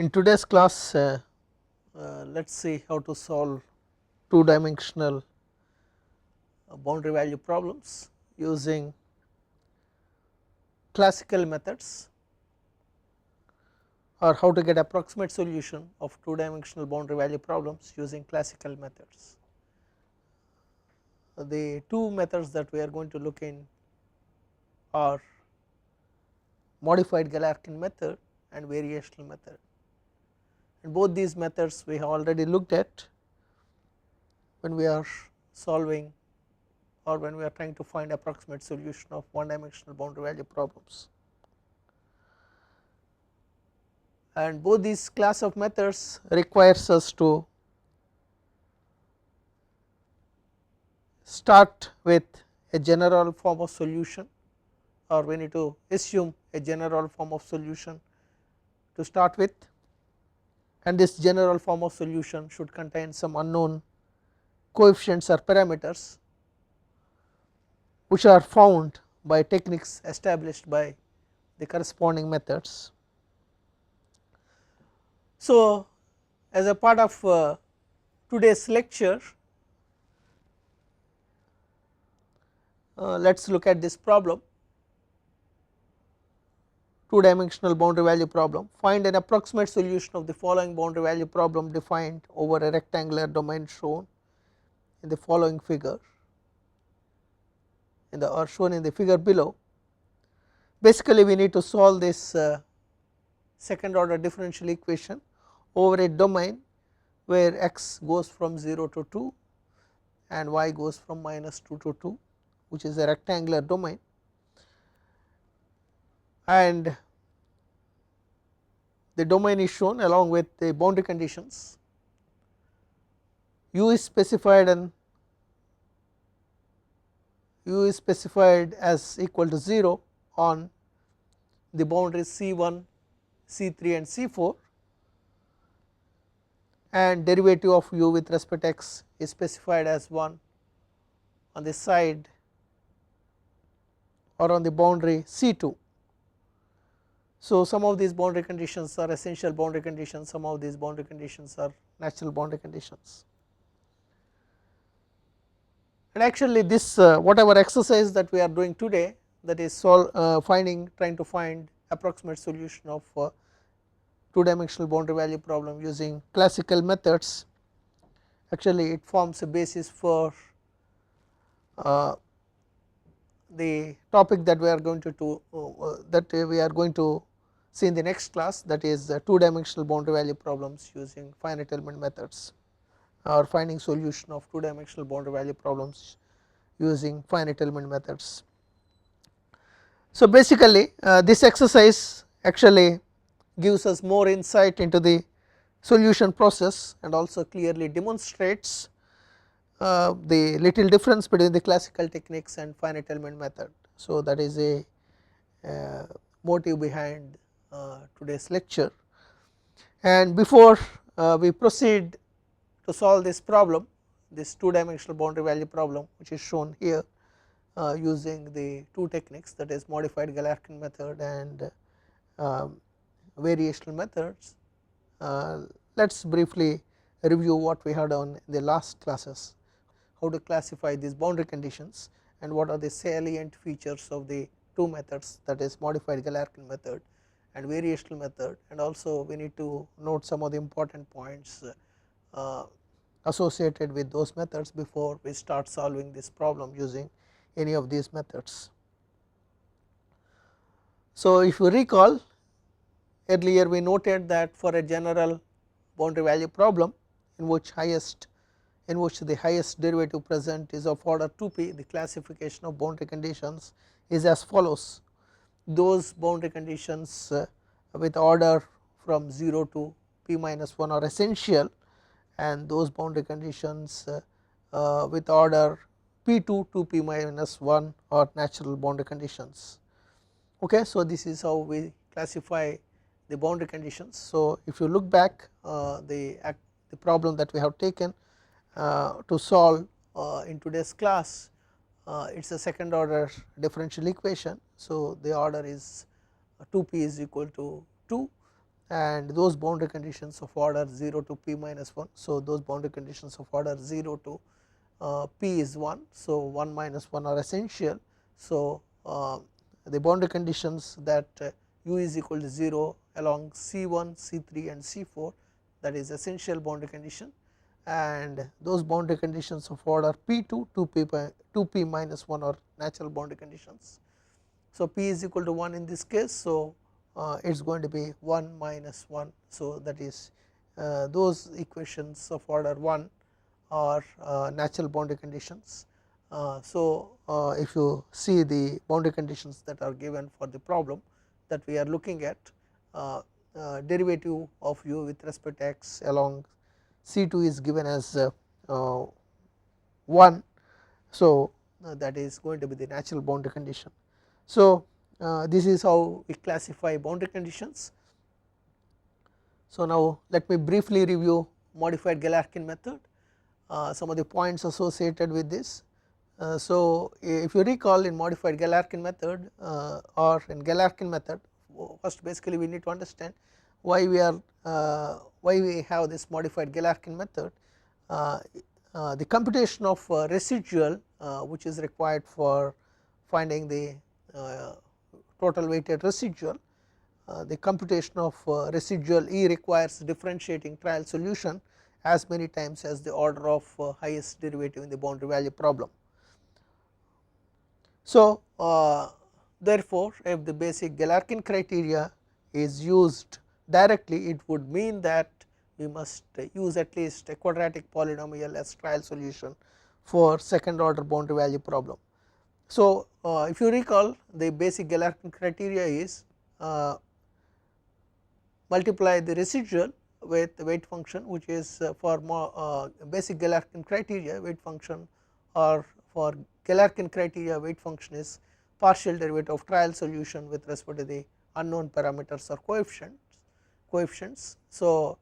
In today's class, let us see how to solve two dimensional boundary value problems using classical methods, or how to get approximate solution of two dimensional boundary value problems using classical methods. The two methods that we are going to look in are modified Galerkin method and variational method, and both these methods we have already looked at when we are solving or when we are trying to find approximate solution of one dimensional boundary value problems. And both these class of methods requires us to start with a general form of solution, or we need to assume a general form of solution to start with, and this general form of solution should contain some unknown coefficients or parameters which are found by techniques established by the corresponding methods. So, as a part of today's lecture, let us look at this problem, two dimensional boundary value problem. Find an approximate solution of the following boundary value problem defined over a rectangular domain shown in the following figure, or shown in the figure below. Basically, we need to solve this second order differential equation over a domain where x goes from 0 to 2 and y goes from -2 to 2, which is a rectangular domain, and the domain is shown along with the boundary conditions. U is specified as equal to 0 on the boundaries C1, C3 and C4, and derivative of u with respect to x is specified as 1 on the side or on the boundary C2. So, some of these boundary conditions are essential boundary conditions, some of these boundary conditions are natural boundary conditions. And actually this whatever exercise that we are doing today, that is trying to find approximate solution of two dimensional boundary value problem using classical methods, actually it forms a basis for the topic that we are going to see in the next class, that is two dimensional boundary value problems using finite element methods, or finding solution of two dimensional boundary value problems using finite element methods. So, basically this exercise actually gives us more insight into the solution process and also clearly demonstrates the little difference between the classical techniques and finite element method. So, that is a motive behind today's lecture. And before we proceed to solve this problem, this two dimensional boundary value problem, which is shown here using the two techniques, that is modified Galerkin method and variational methods, let us briefly review what we had done in the last classes, how to classify these boundary conditions and what are the salient features of the two methods, that is modified Galerkin method and variational method, and also we need to note some of the important points associated with those methods before we start solving this problem using any of these methods. So, if you recall, earlier we noted that for a general boundary value problem in which the highest derivative present is of order 2p, the classification of boundary conditions is as follows. Those boundary conditions with order from 0 to p minus 1 are essential, and those boundary conditions with order p2 to p minus 1 are natural boundary conditions. Okay, so this is how we classify the boundary conditions. So, if you look back the problem that we have taken to solve in today's class, it is a second order differential equation. So, the order is 2p is equal to 2, and those boundary conditions of order 0 to p minus 1. So, those boundary conditions of order 0 to p is 1. So, 1 minus 1 are essential. So, the boundary conditions that u is equal to 0 along C1, C3 and C4, that is essential boundary condition, and those boundary conditions of order P2 to P minus 1 are natural boundary conditions. So, P is equal to 1 in this case. So, it is going to be 1 minus 1. So, that is those equations of order 1 are natural boundary conditions. So, if you see the boundary conditions that are given for the problem that we are looking at, derivative of u with respect to x along C2 is given as 1. So, that is going to be the natural boundary condition. So, this is how we classify boundary conditions. So, now let me briefly review modified Galerkin method, some of the points associated with this. So, if you recall, in modified Galerkin method or in Galerkin method, first basically we need to understand why we are why we have this modified Galerkin method. The computation of residual which is required for finding the total weighted residual, the computation of residual E requires differentiating trial solution as many times as the order of highest derivative in the boundary value problem. So, therefore, if the basic Galerkin criteria is used directly, it would mean that we must use at least a quadratic polynomial as trial solution for second order boundary value problem. So, if you recall, the basic Galerkin criteria is multiply the residual with the weight function, which is for basic Galerkin criteria weight function, or for Galerkin criteria weight function is partial derivative of trial solution with respect to the unknown parameters or coefficients. So,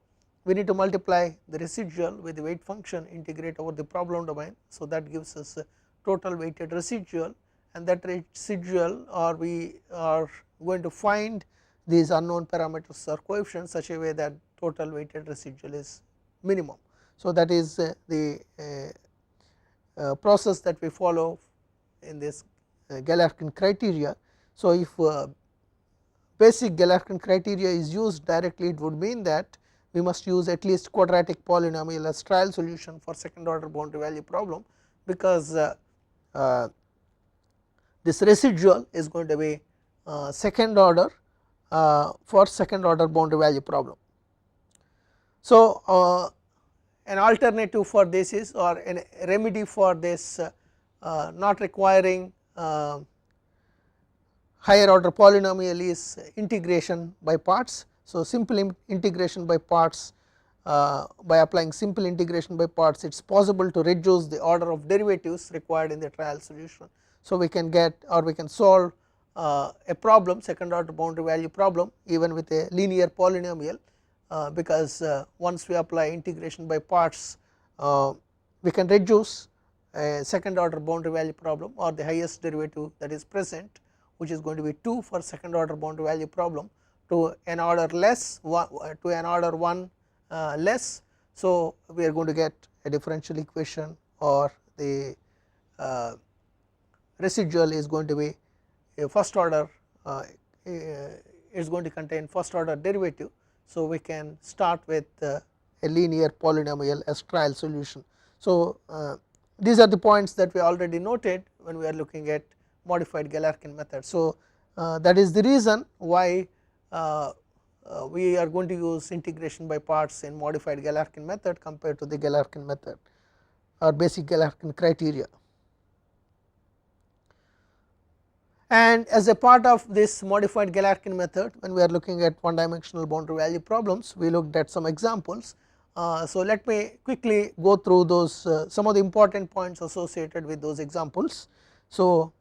we need to multiply the residual with the weight function, integrate over the problem domain. So, that gives us a total weighted residual, and that residual, or we are going to find these unknown parameters or coefficients such a way that total weighted residual is minimum. So, that is the process that we follow in this Galerkin criteria. So, if basic Galerkin criteria is used directly, it would mean that we must use at least quadratic polynomial as trial solution for second order boundary value problem, because this residual is going to be second order for second order boundary value problem. So, an alternative for this is, or a remedy for this not requiring higher order polynomial is integration by parts. So, simple integration by parts, by applying simple integration by parts, it is possible to reduce the order of derivatives required in the trial solution. So, we can get, or we can solve a problem, second order boundary value problem, even with a linear polynomial, because once we apply integration by parts, we can reduce a second order boundary value problem, or the highest derivative that is present, which is going to be 2 for second order boundary value problem, to an order less, to an order 1 less. So, we are going to get a differential equation, or the residual is going to be a first order, is going to contain first order derivative. So, we can start with a linear polynomial as trial solution. So, these are the points that we already noted when we are looking at modified Galerkin method. So, that is the reason why we are going to use integration by parts in modified Galerkin method compared to the Galerkin method or basic Galerkin criteria. And as a part of this modified Galerkin method, when we are looking at one dimensional boundary value problems, we looked at some examples. So, let me quickly go through those some of the important points associated with those examples. So,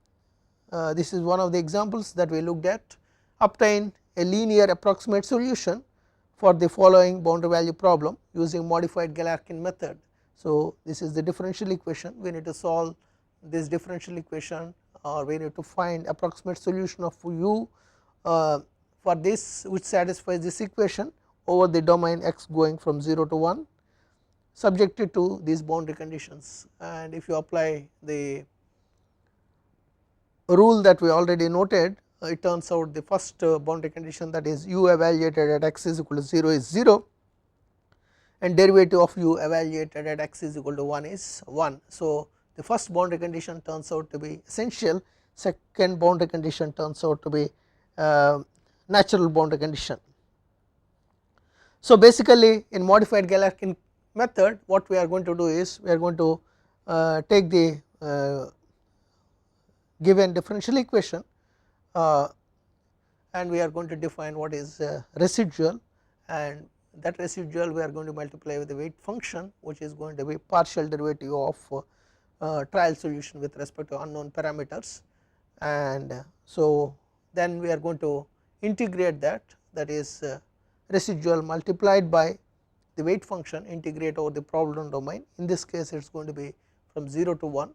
this is one of the examples that we looked at. Obtain a linear approximate solution for the following boundary value problem using modified Galerkin method. So, this is the differential equation. We need to solve this differential equation, or we need to find approximate solution of u for this which satisfies this equation over the domain x going from 0 to 1 subjected to these boundary conditions. And if you apply the rule that we already noted, it turns out the first boundary condition, that is u evaluated at x is equal to 0 is 0 and derivative of u evaluated at x is equal to 1 is 1. So, the first boundary condition turns out to be essential, second boundary condition turns out to be natural boundary condition. So, basically in modified Galerkin method what we are going to do is we are going to take the given differential equation and we are going to define what is residual, and that residual we are going to multiply with the weight function, which is going to be partial derivative of trial solution with respect to unknown parameters. And so, then we are going to integrate that, that is residual multiplied by the weight function, integrate over the problem domain. In this case it is going to be from 0 to 1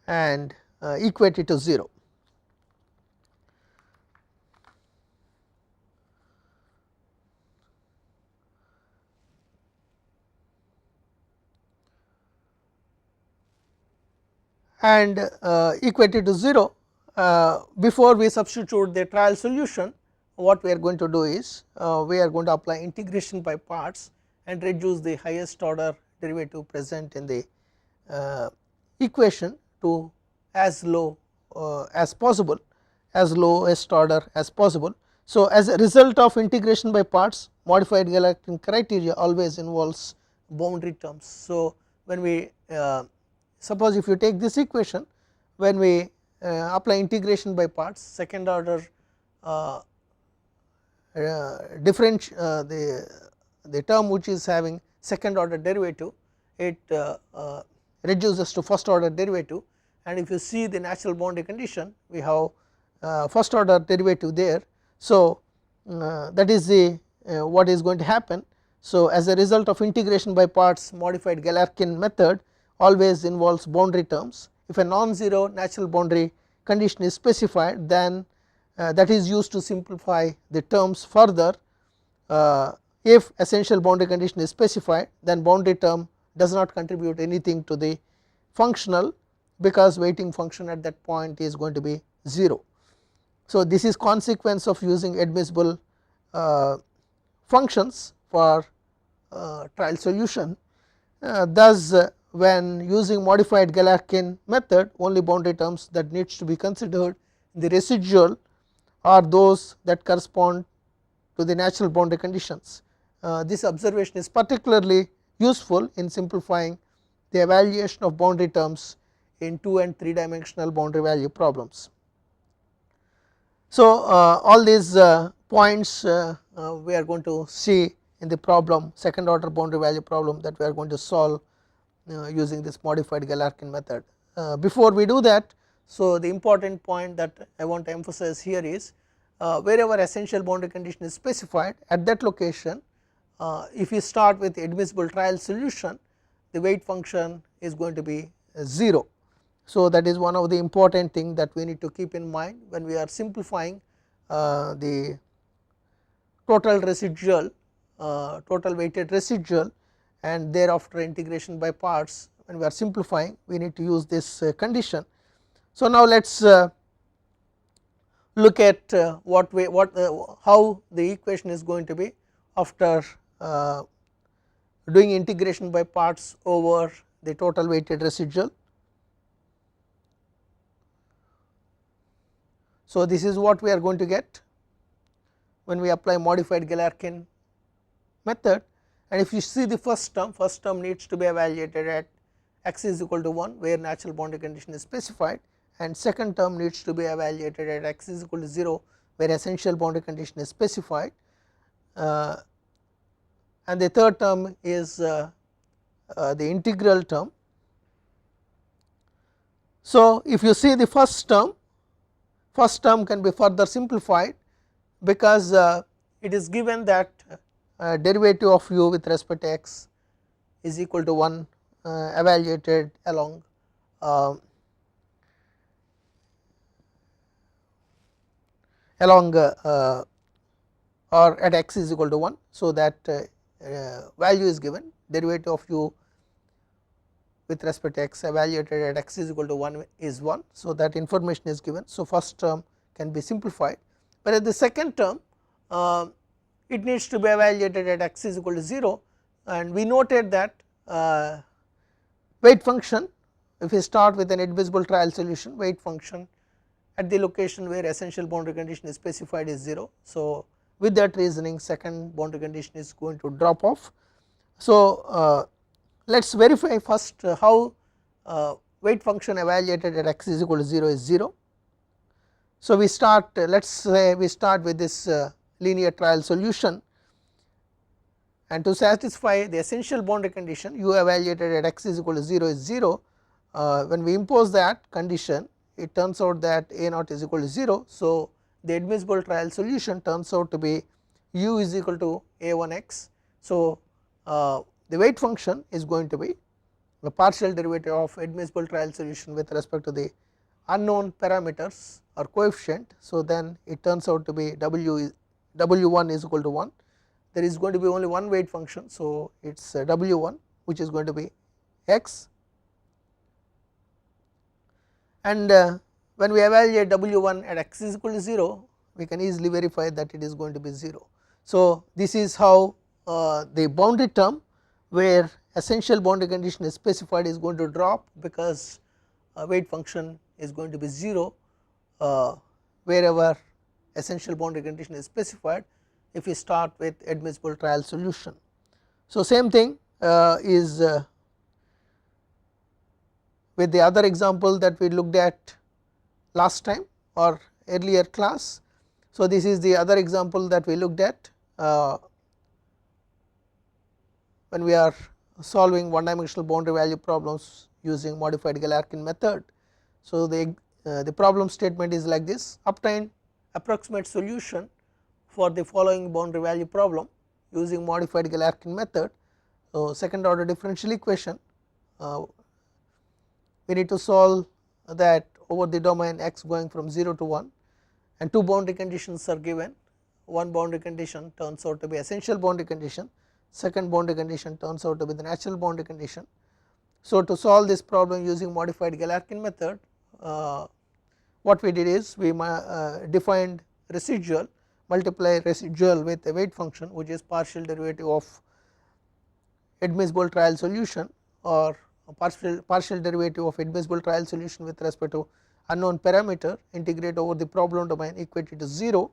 and equate it to 0. And equate it to 0. Before we substitute the trial solution, what we are going to do is we are going to apply integration by parts and reduce the highest order derivative present in the equation to as low as possible, as lowest order as possible. So, as a result of integration by parts, modified Galerkin criteria always involves boundary terms. So, when we suppose if you take this equation, when we apply integration by parts, second order the term which is having second order derivative, it reduces to first order derivative, and if you see the natural boundary condition, we have first order derivative there. So, that is the what is going to happen. So, as a result of integration by parts, modified Galerkin method always involves boundary terms. If a non-zero natural boundary condition is specified, then that is used to simplify the terms further. If essential boundary condition is specified, then boundary term does not contribute anything to the functional, because weighting function at that point is going to be 0. So, this is consequence of using admissible functions for trial solution. Thus, when using modified Galerkin method, only boundary terms that needs to be considered in the residual are those that correspond to the natural boundary conditions. This observation is particularly useful in simplifying the evaluation of boundary terms in 2 and 3 dimensional boundary value problems. So, all these points we are going to see in the problem, second order boundary value problem, that we are going to solve using this modified Galerkin method. Before we do that, so the important point that I want to emphasize here is wherever essential boundary condition is specified, at that location if you start with admissible trial solution, the weight function is going to be 0. So, that is one of the important thing that we need to keep in mind when we are simplifying the total residual, total weighted residual, and thereafter integration by parts. When we are simplifying, we need to use this condition. So, now let us look at how the equation is going to be after doing integration by parts over the total weighted residual. So, this is what we are going to get when we apply modified Galerkin method, and if you see the first term needs to be evaluated at x is equal to 1 where natural boundary condition is specified, and second term needs to be evaluated at x is equal to 0 where essential boundary condition is specified, and the third term is the integral term. So, if you see the first term can be further simplified, because it is given that derivative of u with respect to x is equal to 1 evaluated along or at x is equal to 1. So, that value is given, derivative of u with respect to x evaluated at x is equal to 1 is 1. So, that information is given. So, first term can be simplified, but at the second term it needs to be evaluated at x is equal to 0, and we noted that weight function, if we start with an admissible trial solution, weight function at the location where essential boundary condition is specified is 0. So, with that reasoning second boundary condition is going to drop off. So, let us verify first how weight function evaluated at x is equal to 0 is 0. So, we start let us say we start with this linear trial solution, and to satisfy the essential boundary condition u evaluated at x is equal to 0 is 0. When we impose that condition, it turns out that a naught is equal to 0. So, the admissible trial solution turns out to be u is equal to a1 x. So, the weight function is going to be the partial derivative of admissible trial solution with respect to the unknown parameters or coefficient. So, then it turns out to be w1 is equal to 1. There is going to be only one weight function. So, it is w1 which is going to be x, and when we evaluate w1 at x is equal to 0, we can easily verify that it is going to be 0. So, this is how the boundary term where essential boundary condition is specified is going to drop, because weight function is going to be 0 wherever essential boundary condition is specified if we start with admissible trial solution. So, same thing is with the other example that we looked at last time or earlier class. So, this is the other example that we looked at when we are solving one dimensional boundary value problems using modified Galerkin method. So, the problem statement is like this: obtain approximate solution for the following boundary value problem using modified Galerkin method. So, second order differential equation, we need to solve that over the domain x going from 0 to 1, and two boundary conditions are given. One boundary condition turns out to be essential boundary condition, second boundary condition turns out to be the natural boundary condition. So, to solve this problem using modified Galerkin method, what we did is we defined residual, multiply residual with a weight function which is partial derivative of admissible trial solution, or partial derivative of admissible trial solution with respect to unknown parameter, integrate over the problem domain equated to 0,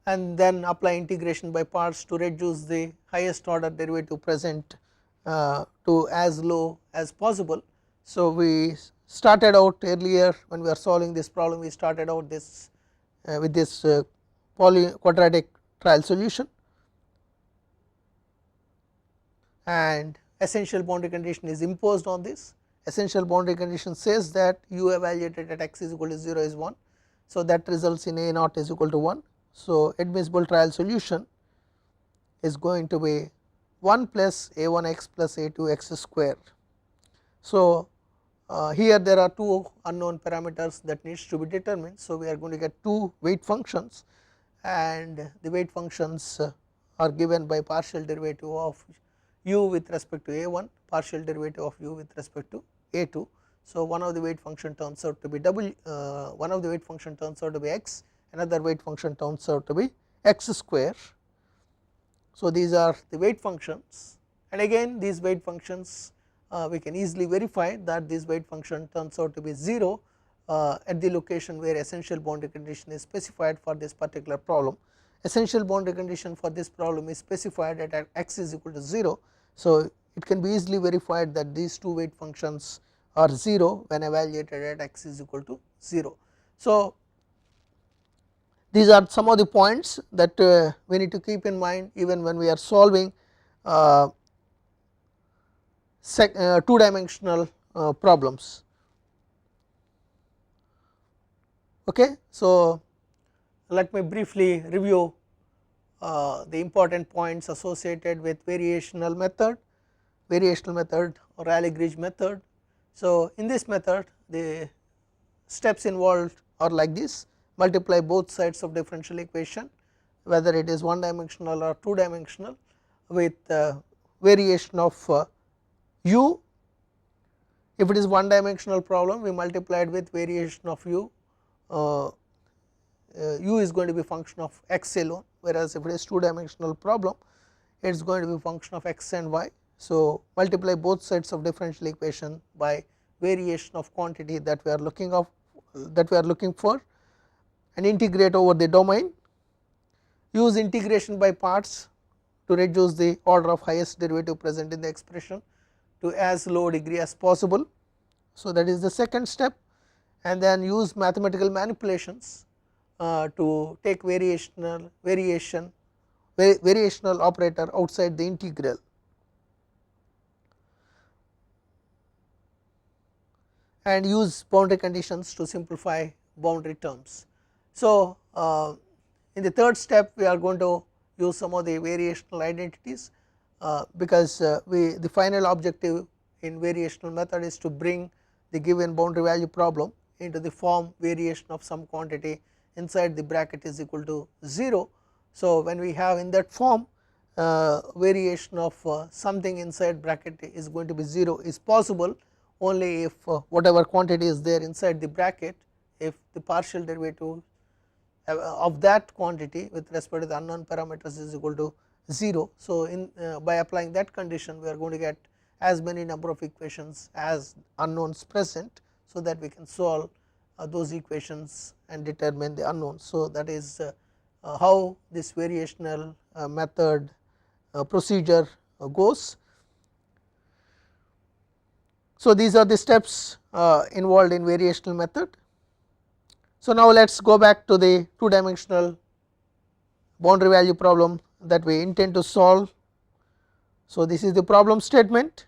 and then apply integration by parts to reduce the highest order derivative present to as low as possible. So, we started out earlier when we are solving this problem, we started out this with this quadratic trial solution, and essential boundary condition is imposed on this. Essential boundary condition says that u evaluated at x is equal to 0 is 1. So, that results in a naught is equal to 1. So, admissible trial solution is going to be 1 plus a1 x plus a2 x square. So, here there are two unknown parameters that needs to be determined. So, we are going to get two weight functions, and the weight functions are given by partial derivative of u with respect to a1, partial derivative of u with respect to a2. So, one of the weight function turns out to be one of the weight function turns out to be x, another weight function turns out to be x square. So, these are the weight functions, and again these weight functions we can easily verify that this weight function turns out to be 0 at the location where essential boundary condition is specified for this particular problem. Essential boundary condition for this problem is specified at x is equal to 0. So, it can be easily verified that these two weight functions are 0 when evaluated at x is equal to 0. So, these are some of the points that we need to keep in mind even when we are solving two dimensional problems. Okay. So, let me briefly review the important points associated with variational method or Lagrange method. So, in this method the steps involved are like this: multiply both sides of differential equation, whether it is one dimensional or two dimensional, with variation of u. If it is one dimensional problem, we multiplied with variation of u. U is going to be function of x alone, whereas if it is two dimensional problem, it is going to be function of x and y. So, multiply both sides of differential equation by variation of quantity that we are looking for, and integrate over the domain. Use integration by parts to reduce the order of highest derivative present in the expression to as low degree as possible. So, that is the second step, and then use mathematical manipulations to take variational operator outside the integral. And use boundary conditions to simplify boundary terms. So, in the third step we are going to use some of the variational identities, because the final objective in variational method is to bring the given boundary value problem into the form variation of some quantity inside the bracket is equal to 0. So, when we have in that form, variation of something inside bracket is going to be 0 is possible only if whatever quantity is there inside the bracket, if the partial derivative of that quantity with respect to the unknown parameters is equal to 0. So, by applying that condition, we are going to get as many number of equations as unknowns present, so that we can solve those equations and determine the unknowns. So, that is how this variational method procedure goes. So, these are the steps involved in variational method. So, now let us go back to the two dimensional boundary value problem that we intend to solve. So, this is the problem statement.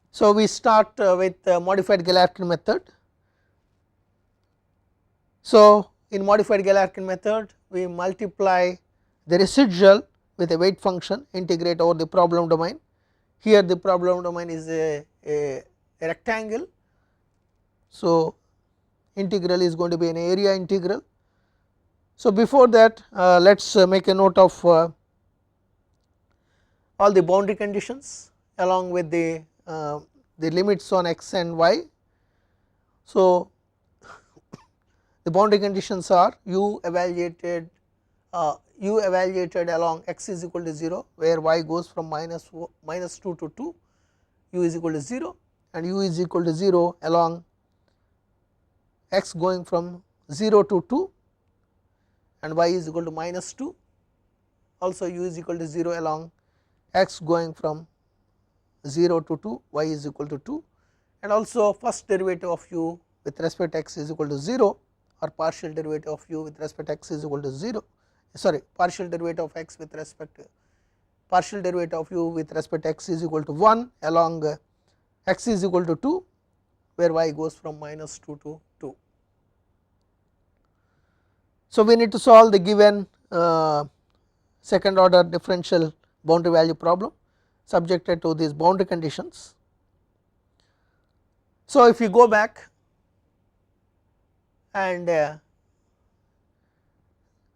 So, we start with modified Galerkin method. So, in modified Galerkin method, we multiply the residual with a weight function, integrate over the problem domain. Here the problem domain is a rectangle. So, integral is going to be an area integral. So, before that let us make a note of all the boundary conditions along with the limits on x and y. So, the boundary conditions are u evaluated along x is equal to 0, where y goes from minus 2 to 2, u is equal to 0, and u is equal to 0 along x going from 0 to 2, and y is equal to minus 2. Also, u is equal to 0 along x going from 0 to 2, y is equal to 2, and also first derivative of u with respect to x is equal to 0, or partial derivative of u with respect to x is equal to 0, partial derivative of x with respect to partial derivative of u with respect to x is equal to 1 along x is equal to 2, where y goes from minus 2 to 2. So, we need to solve the given second order differential boundary value problem subjected to these boundary conditions. So, if you go back and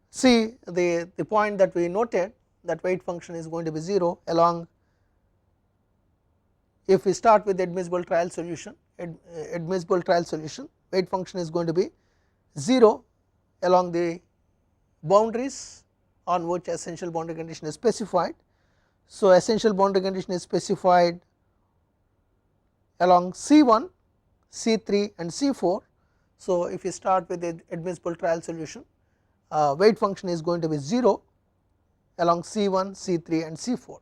see the point that we noted, that weight function is going to be 0 along, if we start with admissible trial solution, weight function is going to be 0 along the boundaries on which essential boundary condition is specified. So, essential boundary condition is specified along C1, C3 and C4. So, if you start with the admissible trial solution, weight function is going to be 0 along C1, C3 and C4.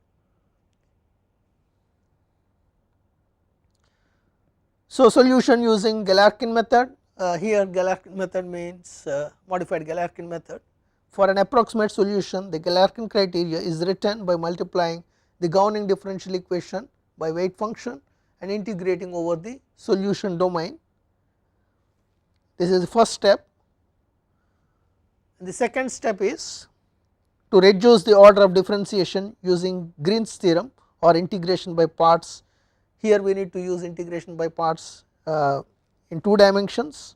So, solution using Galerkin method. Here Galerkin method means modified Galerkin method. For an approximate solution, the Galerkin criteria is written by multiplying the governing differential equation by weight function and integrating over the solution domain. This is the first step. And the second step is to reduce the order of differentiation using Green's theorem or integration by parts. Here we need to use integration by parts in 2 dimensions.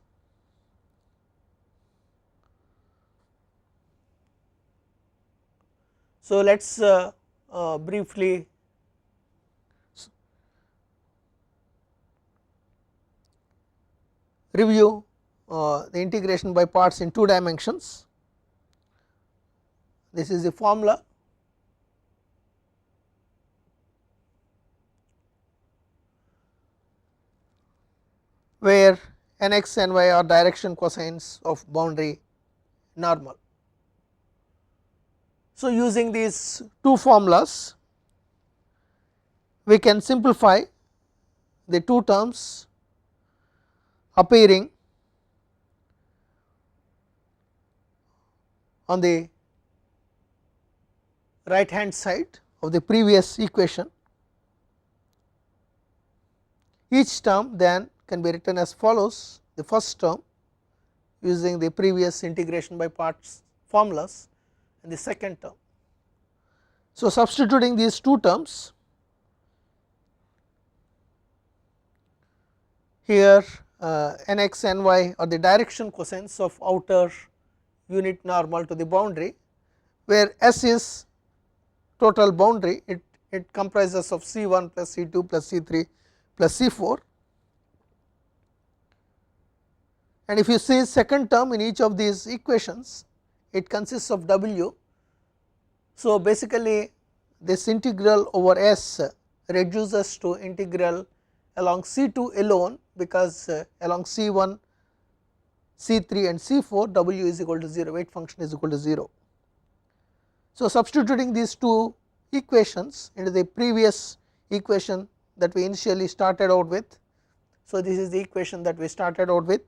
So, let us briefly review the integration by parts in 2 dimensions. This is the formula. Where nx and y are direction cosines of boundary normal. So, using these 2 formulas we can simplify the 2 terms appearing on the right hand side of the previous equation. Each term then can be written as follows: the first term using the previous integration by parts formulas and the second term. So, substituting these 2 terms here, nx and y are the direction cosines of outer unit normal to the boundary, where S is total boundary, it comprises of C1 plus C2 plus C3 plus C4, and if you see second term in each of these equations, it consists of W. So, basically this integral over S reduces to integral along C2 alone, because along C1, C3 and C4 W is equal to 0, weight function is equal to 0. So, substituting these 2 equations into the previous equation that we initially started out with. So, this is the equation that we started out with.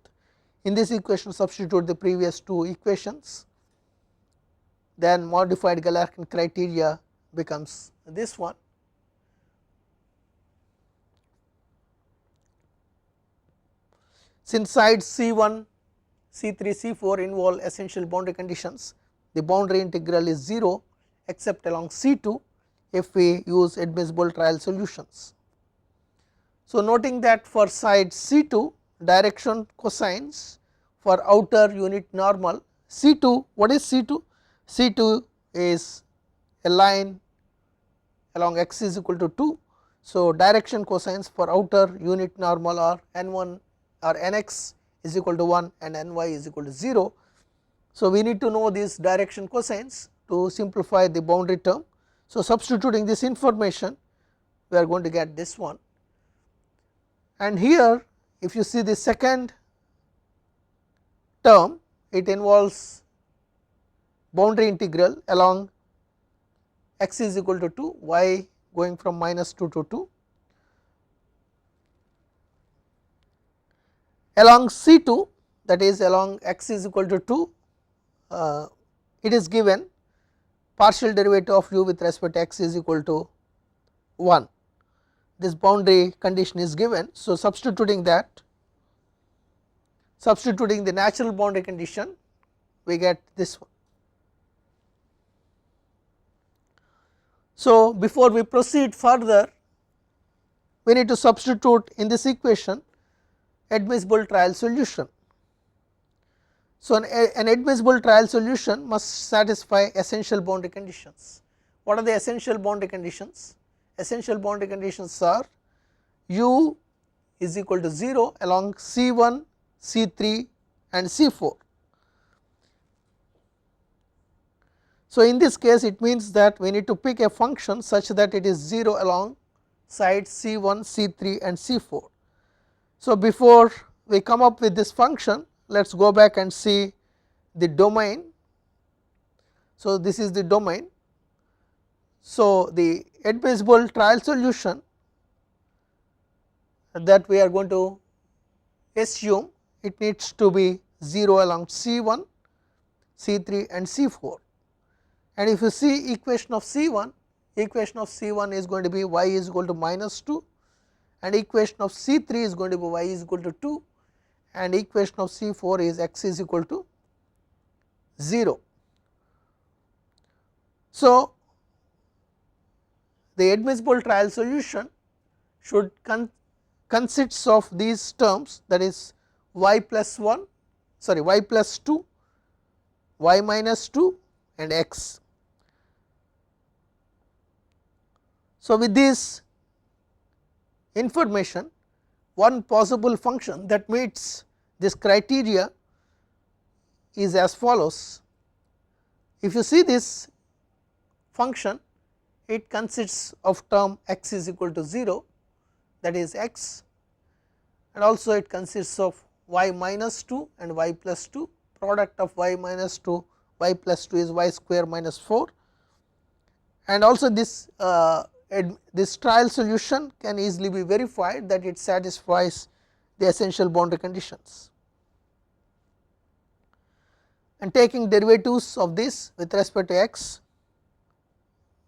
In this equation substitute the previous 2 equations, then modified Galerkin criteria becomes this one. Since sides C1, C3, C4 involve essential boundary conditions, the boundary integral is 0 except along C2 if we use admissible trial solutions. So, noting that for side C2 direction cosines for outer unit normal, C2, what is C2? C2 is a line along x is equal to 2. So, direction cosines for outer unit normal are n1 or nx is equal to 1 and ny is equal to 0. So, we need to know these direction cosines to simplify the boundary term. So, substituting this information we are going to get this one, and here if you see the second term, it involves boundary integral along x is equal to 2, y going from minus 2 to 2. Along C2, that is along x is equal to 2, it is given partial derivative of u with respect to x is equal to 1. This boundary condition is given. So, substituting that, substituting the natural boundary condition, we get this one. So, before we proceed further, we need to substitute in this equation admissible trial solution. So, an admissible trial solution must satisfy essential boundary conditions. What are the essential boundary conditions? Essential boundary conditions are u is equal to 0 along C1, C3 and C4. So, in this case it means that we need to pick a function such that it is 0 along sides C1, C3 and C4. So, before we come up with this function, let us go back and see the domain. So, this is the domain. So, the admissible trial solution that we are going to assume, it needs to be 0 along C1, C3 and C4, and if you see equation of C1, equation of C1 is going to be y is equal to minus 2, and equation of C3 is going to be y is equal to 2, and equation of C4 is x is equal to 0. So, the admissible trial solution should consists of these terms, that is y plus 1 sorry y plus 2, y minus 2 and x. So, with this information, one possible function that meets this criteria is as follows. If you see this function, it consists of term x is equal to 0, that is x, and also it consists of y minus 2 and y plus 2, product of y minus 2 y plus 2 is y square minus 4, and also this this trial solution can easily be verified that it satisfies the essential boundary conditions. And taking derivatives of this with respect to x,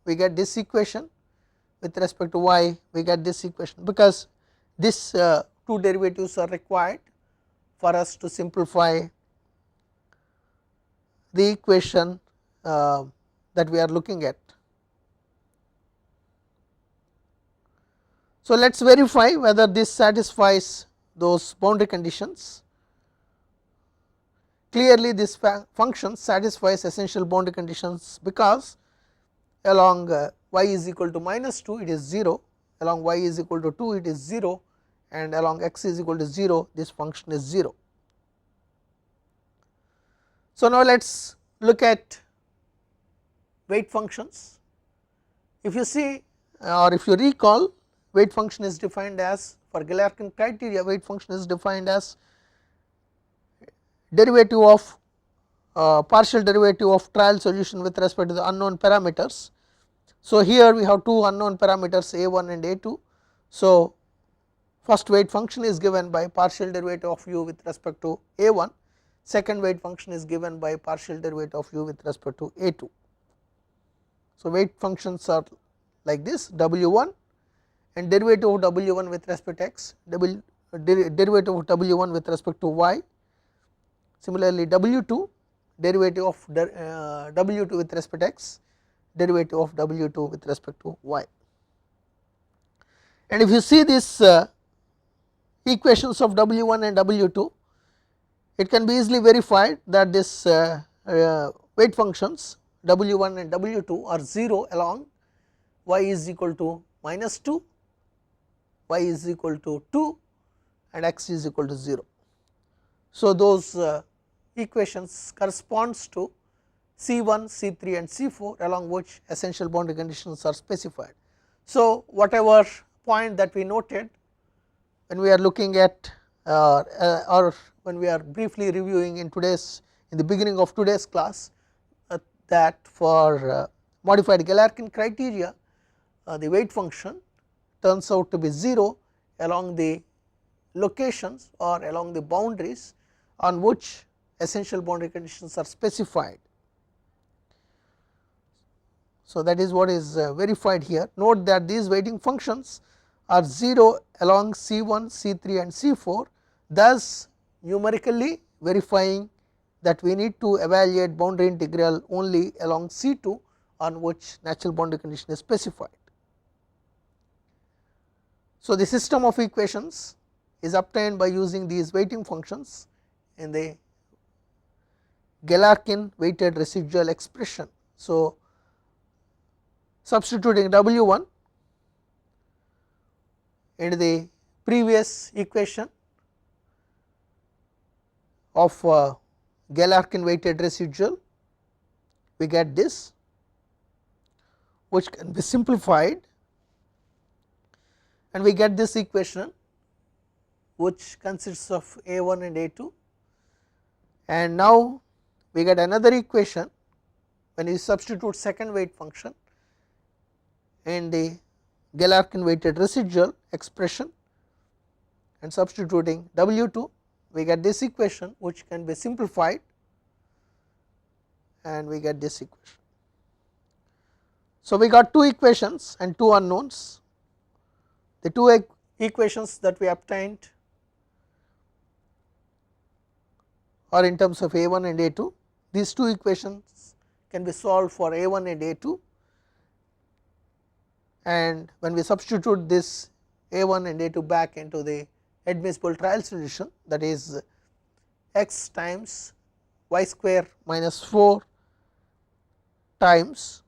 we get this equation, with respect to y we get this equation, because this two derivatives are required for us to simplify the equation that we are looking at. So, let us verify whether this satisfies those boundary conditions. Clearly, this function satisfies essential boundary conditions, because along y is equal to minus 2 it is 0, along y is equal to 2 it is 0, and along x is equal to 0 this function is 0. So, now let us look at weight functions. If you see or if you recall, weight function is defined as, for Galerkin criteria, weight function is defined as derivative of partial derivative of trial solution with respect to the unknown parameters. So, here we have two unknown parameters a1 and a2. So, first weight function is given by partial derivative of u with respect to a1, second weight function is given by partial derivative of u with respect to a2. So, weight functions are like this, w1 and derivative of w1 with respect to x, derivative of w1 with respect to y, similarly w2 derivative of w2 with respect to x, derivative of w2 with respect to y. And if you see these equations of w1 and w2, it can be easily verified that this weight functions w1 and w2 are 0 along y is equal to minus 2, y is equal to 2 and x is equal to 0. So, those equations corresponds to C1, C3 and C4 along which essential boundary conditions are specified. So, whatever point that we noted when we are looking at or when we are briefly reviewing in the beginning of today's class, that for modified Galerkin criteria the weight function turns out to be 0 along the locations or along the boundaries on which essential boundary conditions are specified. So, that is what is verified here. Note that these weighting functions are 0 along C1, C3 and C4, thus numerically verifying that we need to evaluate boundary integral only along C2 on which natural boundary condition is specified. So, the system of equations is obtained by using these weighting functions in the Galerkin weighted residual expression. So, substituting w1 into the previous equation of Galerkin weighted residual, we get this, which can be simplified, and we get this equation which consists of a1 and a2, and now we get another equation when you substitute second weight function in the Galerkin weighted residual expression and substituting w2, we get this equation which can be simplified and we get this equation. So, we got two equations and two unknowns. The two equations that we obtained are in terms of a1 and a2. These two equations can be solved for A1 and A2, and when we substitute this A1 and A2 back into the admissible trial solution, that is x times y square minus 4 times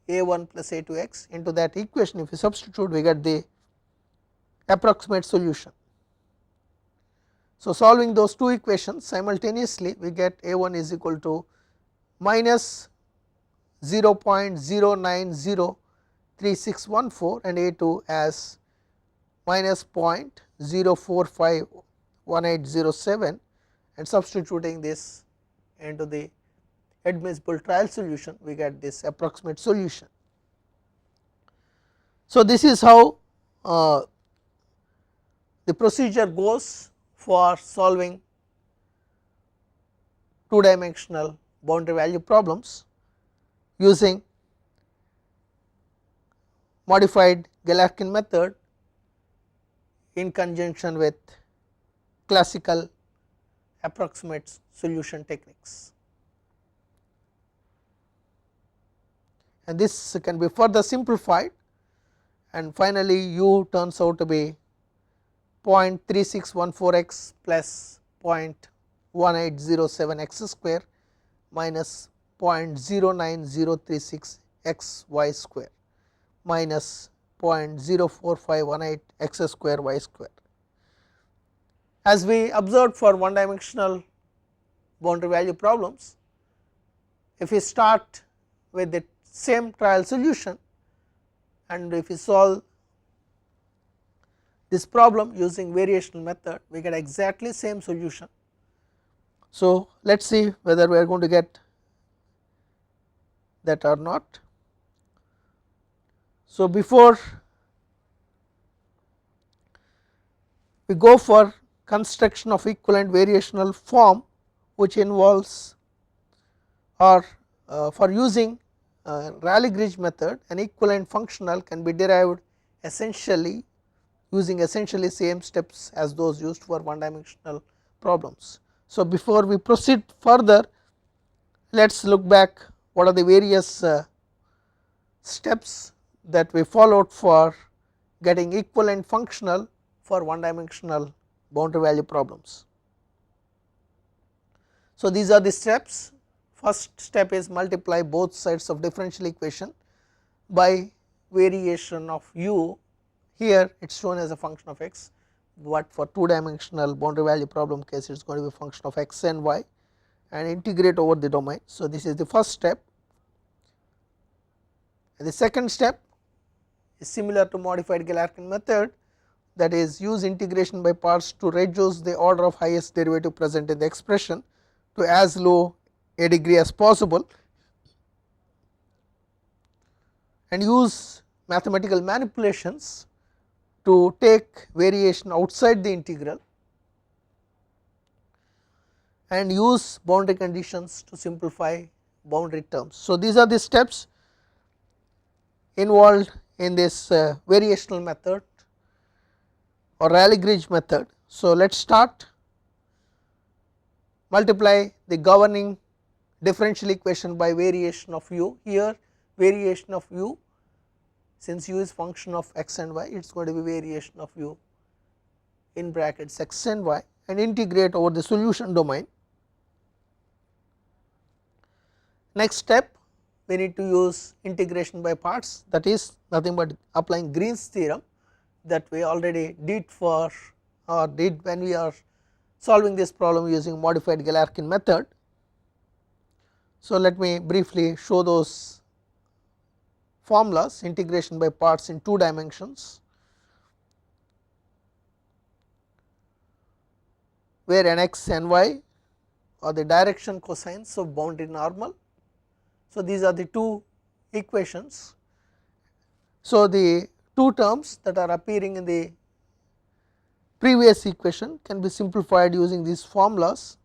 A1 plus A2x into that equation, if we substitute, we get the approximate solution. So, solving those two equations simultaneously, we get A1 is equal to minus 0.0903614 and A2 as minus 0.04518007, and substituting this into the admissible trial solution, we get this approximate solution. So, this is how the procedure goes for solving two dimensional boundary value problems using modified Galerkin method in conjunction with classical approximate solution techniques. And this can be further simplified, and finally, u turns out to be 0.3614x plus 0.1807 x square minus 0.09036 x y square minus 0.04518 x square y square. As we observed for one dimensional boundary value problems, if we start with the same trial solution and if we solve this problem using variational method, we get exactly same solution. So, let us see whether we are going to get that or not. So, before we go for construction of equivalent variational form, which involves or for using Rayleigh method, an equivalent functional can be derived essentially using essentially same steps as those used for one dimensional problems. So, before we proceed further, let us look back what are the various steps that we followed for getting equivalent functional for one dimensional boundary value problems. So, these are the steps. First step is multiply both sides of differential equation by variation of u. Here it is shown as a function of x, but for two dimensional boundary value problem case it is going to be a function of x and y, and integrate over the domain. So, this is the first step. And the second step is similar to modified Galerkin method, that is use integration by parts to reduce the order of highest derivative present in the expression to as low a degree as possible, and use mathematical manipulations to take variation outside the integral and use boundary conditions to simplify boundary terms. So, these are the steps involved in this variational method or Rayleigh method. So, let us start. Multiply the governing differential equation by variation of u. Here variation of u, since u is function of x and y, it is going to be variation of u in brackets x and y, and integrate over the solution domain. Next step, we need to use integration by parts, that is nothing but applying Green's theorem that we already did for or did when we are solving this problem using modified Galerkin method. So, let me briefly show those formulas. Integration by parts in two dimensions, where n x and y are the direction cosines of boundary normal. So, these are the two equations. So, the two terms that are appearing in the previous equation can be simplified using these formulas.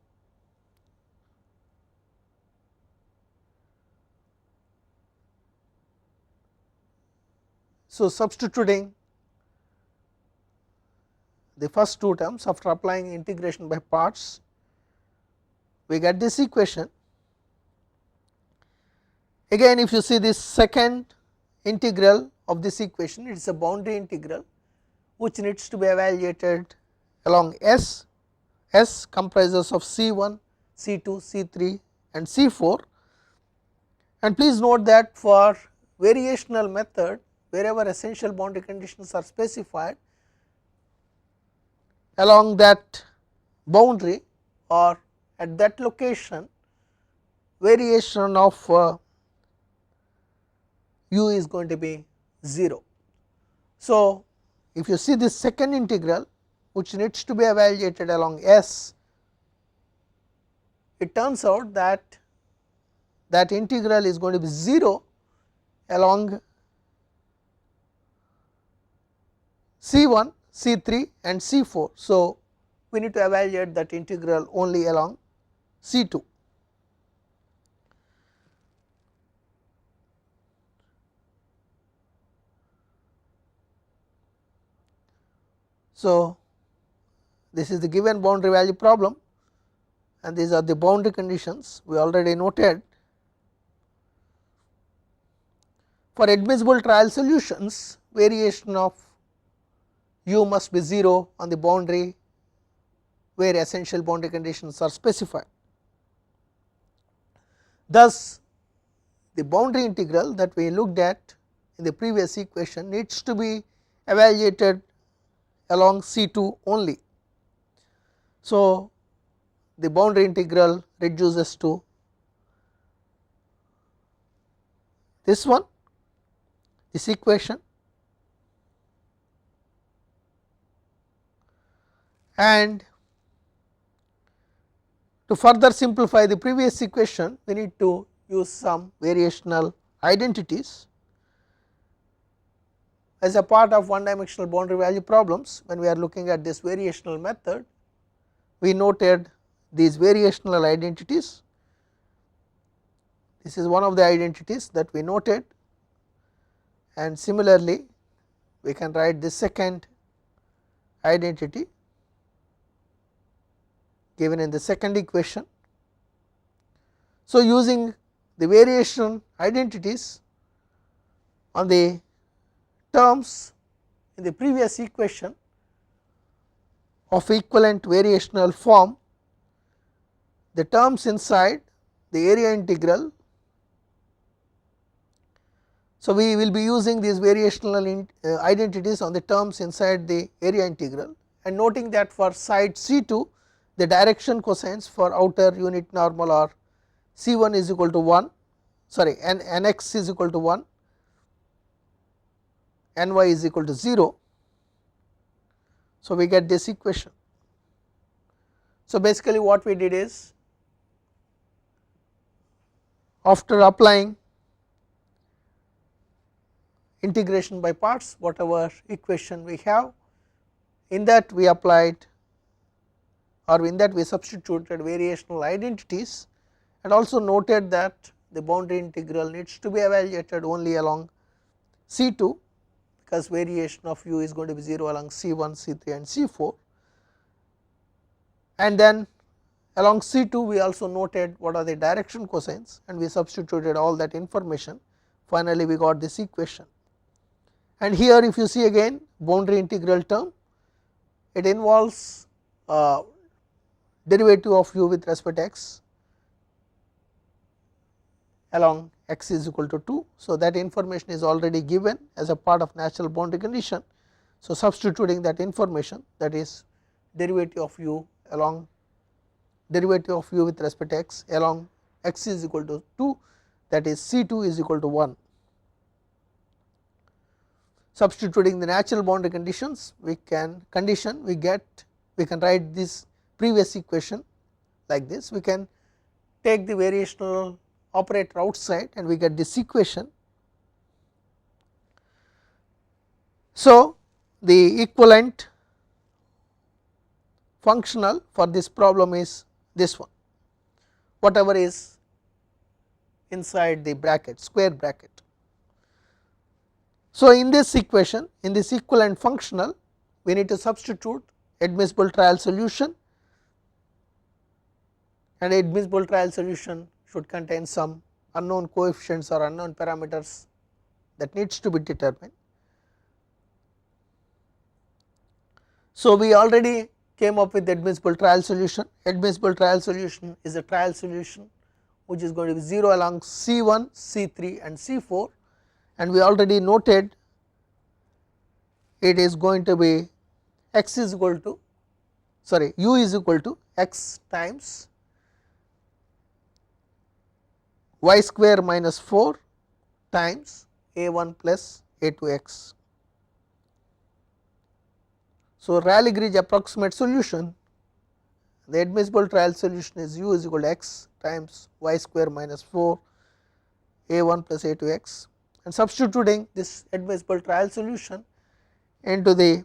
So, substituting the first two terms after applying integration by parts, we get this equation, Again if you see this second integral of this equation, it is a boundary integral which needs to be evaluated along S. S comprises of C1, C2, C3 and C4, and please note that for variational method, wherever essential boundary conditions are specified, along that boundary or at that location, variation of u is going to be 0. So, if you see this second integral which needs to be evaluated along S, it turns out that that integral is going to be 0 along C1, C3 and C4. So, we need to evaluate that integral only along C2. So, this is the given boundary value problem and these are the boundary conditions we already noted. For admissible trial solutions, variation of u must be 0 on the boundary where essential boundary conditions are specified. Thus, the boundary integral that we looked at in the previous equation needs to be evaluated along C2 only. So, the boundary integral reduces to this one, this equation, and to further simplify the previous equation, we need to use some variational identities. As a part of one dimensional boundary value problems, when we are looking at this variational method, we noted these variational identities. This is one of the identities that we noted, and similarly we can write the second identity given in the second equation. So, using the variation identities on the terms in the previous equation of equivalent variational form, the terms inside the area integral. So, we will be using these variational identities on the terms inside the area integral, and noting that for side C2 the direction cosines for outer unit normal are C1 is equal to 1, sorry, nx is equal to 1, ny is equal to 0. So, we get this equation. So, basically what we did is, after applying integration by parts, whatever equation we have, in that we applied, or in that we substituted variational identities, and also noted that the boundary integral needs to be evaluated only along C2, because variation of u is going to be 0 along C1, C3 and C4, and then along C2 we also noted what are the direction cosines and we substituted all that information. Finally, we got this equation. And here if you see again boundary integral term, it involves derivative of u with respect to x along x is equal to 2. So, that information is already given as a part of natural boundary condition. So, substituting that information, that is derivative of u along derivative of u with respect to x along x is equal to 2, that is C2 is equal to 1. Substituting the natural boundary conditions, we can write this previous equation like this. We can take the variational operator outside and we get this equation. So, the equivalent functional for this problem is this one, whatever is inside the bracket, square bracket. So, in this equation, in this equivalent functional, we need to substitute admissible trial solution, and admissible trial solution should contain some unknown coefficients or unknown parameters that needs to be determined. So, we already came up with the admissible trial solution. Admissible trial solution is a trial solution which is going to be 0 along C1, C3 and C4, and we already noted it is going to be x is equal to u is equal to x times y square minus 4 times a1 plus a2x. So, Rayleigh-Ridge approximate solution, the admissible trial solution is u is equal to x times y square minus 4 a1 plus a2x, and substituting this admissible trial solution into the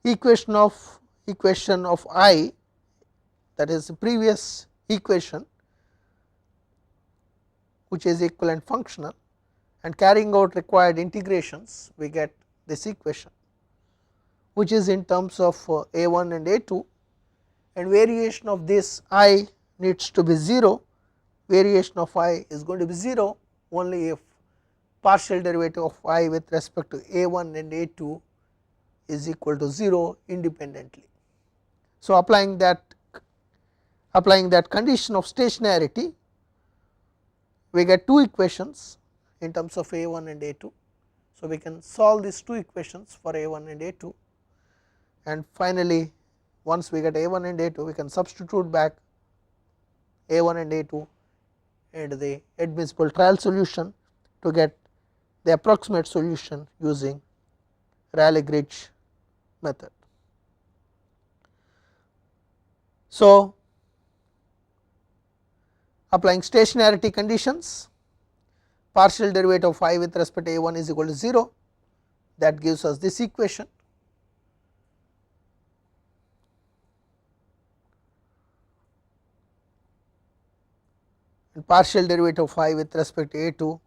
equation of I, that is the previous equation which is equivalent functional, and carrying out required integrations, we get this equation which is in terms of a1 and a2, and variation of this I needs to be 0. Variation of I is going to be 0 only if partial derivative of I with respect to a1 and a2 is equal to 0 independently. So, applying that condition of stationarity, we get two equations in terms of a1 and a2. So, we can solve these two equations for a1 and a2, and finally, once we get a1 and a2, we can substitute back a1 and a2 into the admissible trial solution to get the approximate solution using Rayleigh-Ridge method. So, applying stationarity conditions, partial derivative of I with respect to a1 is equal to 0, that gives us this equation. And partial derivative of I with respect to a2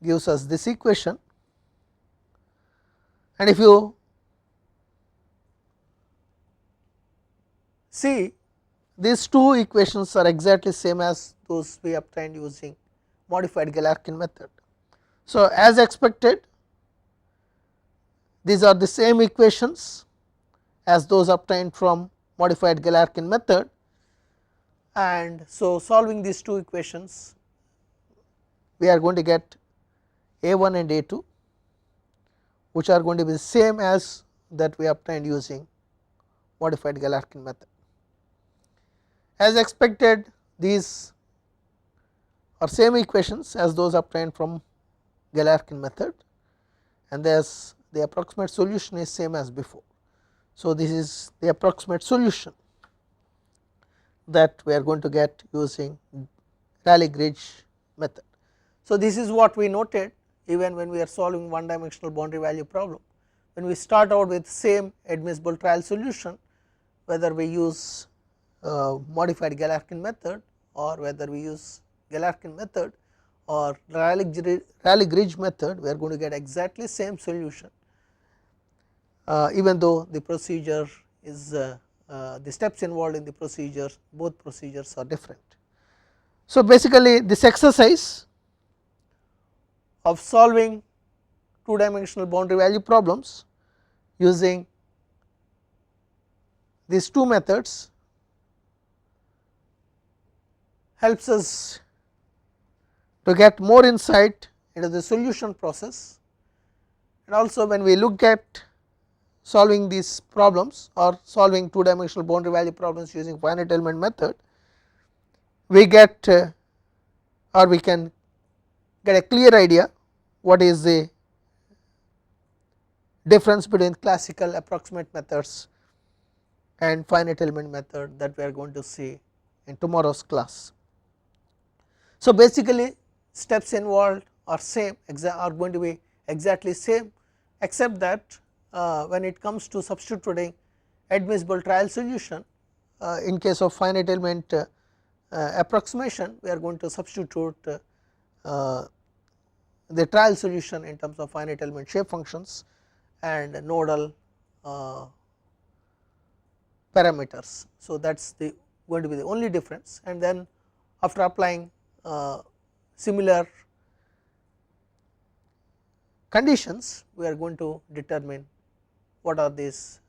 gives us this equation, and if you see, these two equations are exactly same as those we obtained using modified Galerkin method. So, as expected, these are the same equations as those obtained from modified Galerkin method, and so solving these two equations, we are going to get a1 and a2, which are going to be the same as that we obtained using modified Galerkin method. As expected, these are same equations as those obtained from Galerkin method, and thus the approximate solution is same as before. So, this is the approximate solution that we are going to get using Rayleigh-Ridge method. So, this is what we noted even when we are solving one dimensional boundary value problem. When we start out with same admissible trial solution, whether we use modified Galerkin method or whether we use Galerkin method or Rayleigh-Ridge method, we are going to get exactly same solution, even though the procedure is the steps involved in the procedure, both procedures are different. So, basically this exercise of solving two dimensional boundary value problems using these two methods helps us to get more insight into the solution process, and also when we look at solving these problems or solving two dimensional boundary value problems using finite element method, we get or we can get a clear idea what is the difference between classical approximate methods and finite element method that we are going to see in tomorrow's class. So, basically steps involved are same, are going to be exactly same, except that when it comes to substituting admissible trial solution, in case of finite element approximation, we are going to substitute the trial solution in terms of finite element shape functions and nodal parameters. So, that is the going to be the only difference, and then After applying similar conditions, we are going to determine what are these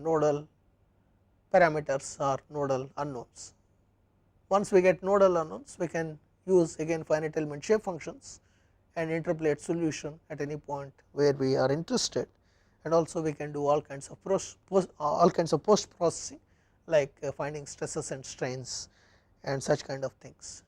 nodal parameters or nodal unknowns. Once we get nodal unknowns, we can use again finite element shape functions and interpolate solution at any point where we are interested, and also we can do all kinds of post processing like finding stresses and strains and such kind of things.